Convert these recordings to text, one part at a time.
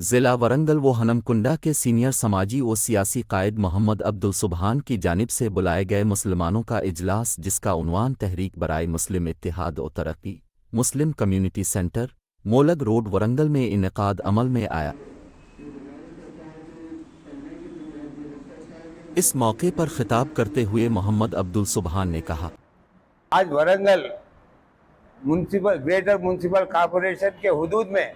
ज़िला वरंगल व हनमकुंडा के सीनियर समाजी व सियासी कायद मोहम्मद अब्दुल सुबहान की जानिब से बुलाए गए मुसलमानों का इजलास, जिसका उन्वान तहरीक बराए मुस्लिम इत्तिहाद व तरक्की मुस्लिम कम्युनिटी सेंटर मोलग रोड वरंगल में इनेकाद अमल में आया। इस मौके पर खिताब करते हुए मोहम्मद अब्दुल सुबहान ने कहा, आज वरंगल ग्रेटर म्यूनसिपल कॉरपोरेशन के हुदूद में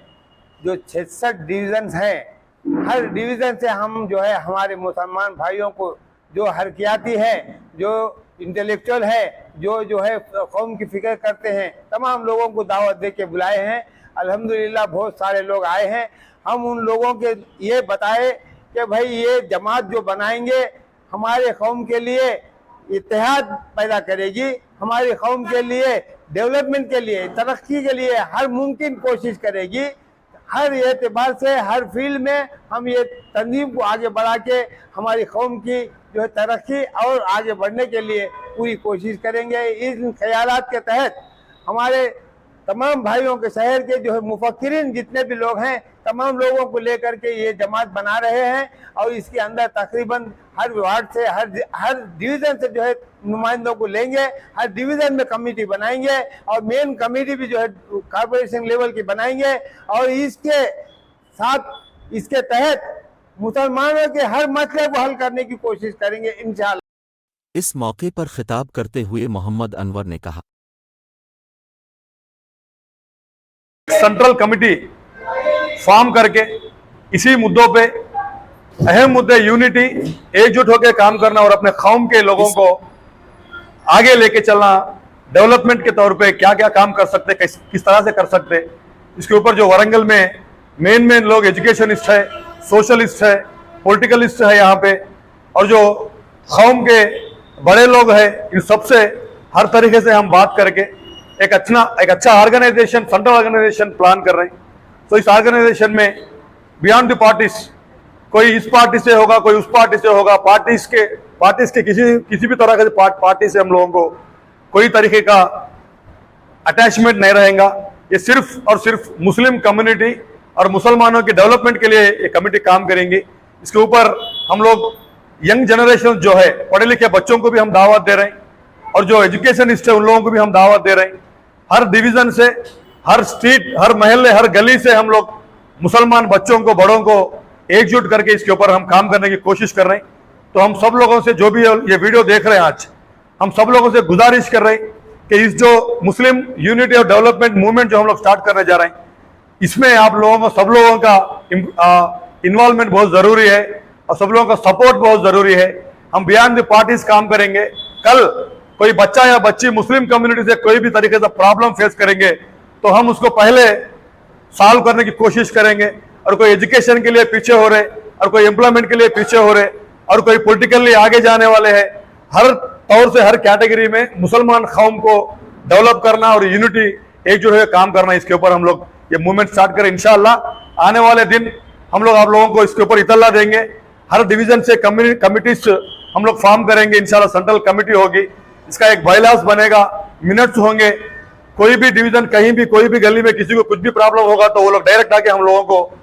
जो 66 डिवीजन हैं, हर डिवीज़न से हम जो है हमारे मुसलमान भाइयों को जो हरकियाती है, जो इंटेलेक्चुअल है, जो है कौम की फिक्र करते हैं, तमाम लोगों को दावत दे के बुलाए हैं। अल्हम्दुलिल्लाह बहुत सारे लोग आए हैं। हम उन लोगों के ये बताए कि भाई ये जमात जो बनाएंगे हमारे कौम के लिए इत्तेहाद पैदा करेगी, हमारी कौम के लिए डेवलपमेंट के लिए तरक्की के लिए हर मुमकिन कोशिश करेगी। हर एतबार से हर फील्ड में हम ये तंजीम को आगे बढ़ा के हमारी कौम की जो है तरक्की और आगे बढ़ने के लिए पूरी कोशिश करेंगे। इन ख्यालात के तहत हमारे तमाम भाइयों के शहर के जो है मुफक्किरीन जितने भी लोग हैं, तमाम लोगों को लेकर के ये जमात बना रहे हैं और इसके अंदर तकरीबन हर वार्ड से हर डिवीज़न से जो है नुमाइंदों को लेंगे, हर डिवीज़न में कमेटी बनाएंगे और मेन कमेटी भी जो है कॉर्पोरेशन लेवल की बनाएंगे और इसके साथ इसके तहत मुसलमानों के हर मसले को हल करने की कोशिश करेंगे इंशाअल्लाह। इस मौके पर खिताब करते हुए मोहम्मद अनवर ने कहा, सेंट्रल कमेटी फॉर्म करके इसी मुद्दों पे अहम मुद्दे यूनिटी एकजुट होकर काम करना और अपने कौम के लोगों को आगे लेके चलना, डेवलपमेंट के तौर पे क्या क्या काम कर सकते, किस तरह से कर सकते, इसके ऊपर जो वरंगल में मेन लोग एजुकेशनिस्ट है, सोशलिस्ट है, पॉलिटिकलिस्ट है यहाँ पे, और जो कौम के बड़े लोग हैं, इन सबसे हर तरीके से हम बात करके एक अच्छा ऑर्गेनाइजेशन, सेंट्रल ऑर्गेनाइजेशन प्लान कर रहे हैं। तो इस ऑर्गेनाइजेशन में बियॉन्ड द पार्टीज, कोई इस पार्टी से होगा, कोई उस पार्टी से होगा, पार्टीज के किसी भी तरह के पार्टी से हम लोगों को कोई तरीके का अटैचमेंट नहीं रहेगा। ये सिर्फ और सिर्फ मुस्लिम कम्युनिटी और मुसलमानों के डेवलपमेंट के लिए ये कमेटी काम करेंगी। इसके ऊपर हम लोग यंग जनरेशन जो है, पढ़े लिखे बच्चों को भी हम दावत दे रहे हैं और जो एजुकेशनिस्ट है उन लोगों को भी हम दावत दे रहे हैं। हर डिवीजन से, हर स्ट्रीट, हर महल्ले, हर गली से हम लोग मुसलमान बच्चों को, बड़ों को एकजुट करके इसके ऊपर हम काम करने की कोशिश कर रहे हैं। तो हम सब लोगों से, जो भी ये वीडियो देख रहे हैं आज, हम सब लोगों से गुजारिश कर रहे हैं कि इस जो मुस्लिम यूनिटी और डेवलपमेंट मूवमेंट जो हम लोग स्टार्ट करने जा रहे हैं, इसमें आप लोगों को, सब लोगों का इन्वॉल्वमेंट बहुत जरूरी है और सब लोगों का सपोर्ट बहुत जरूरी है। हम बियॉन्ड द पार्टीज काम करेंगे। कल कोई बच्चा या बच्ची मुस्लिम कम्युनिटी से कोई भी तरीके से प्रॉब्लम फेस करेंगे तो हम उसको पहले सॉल्व करने की कोशिश करेंगे। और कोई एजुकेशन के लिए पीछे हो रहे, और कोई एम्प्लॉयमेंट के लिए पीछे हो रहे, और कोई पॉलिटिकली आगे जाने वाले हैं, हर तौर से हर कैटेगरी में मुसलमान कौम को डेवलप करना और यूनिटी एकजुट होकर काम करना, इसके ऊपर हम लोग ये मूवमेंट स्टार्ट करें। इंशाअल्लाह आने वाले दिन हम लोग आप लोगों को इसके ऊपर इतला देंगे। हर डिवीजन से कमिटीज हम लोग फॉर्म करेंगे, इंशाअल्लाह सेंट्रल कमेटी होगी, इसका एक बायलॉज बनेगा, मिनट्स होंगे। कोई भी डिवीजन, कहीं भी, कोई भी गली में किसी को कुछ भी प्रॉब्लम होगा तो वो लोग डायरेक्ट आके हम लोगों को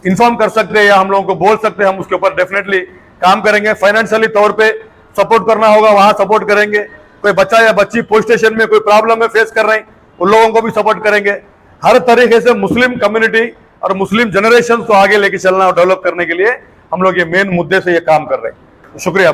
इन्फॉर्म कर सकते हैं या हम लोगों को बोल सकते हैं। हम उसके ऊपर डेफिनेटली काम करेंगे। फाइनेंशियली तौर पे सपोर्ट करना होगा, वहां सपोर्ट करेंगे। कोई बच्चा या बच्ची पुलिस स्टेशन में कोई प्रॉब्लम में फेस कर रहे हैं, उन लोगों को भी सपोर्ट करेंगे। हर तरीके से मुस्लिम कम्युनिटी और मुस्लिम जनरेशन को आगे लेके चलना और डेवलप करने के लिए हम लोग ये मेन मुद्दे से ये काम कर रहे हैं। शुक्रिया।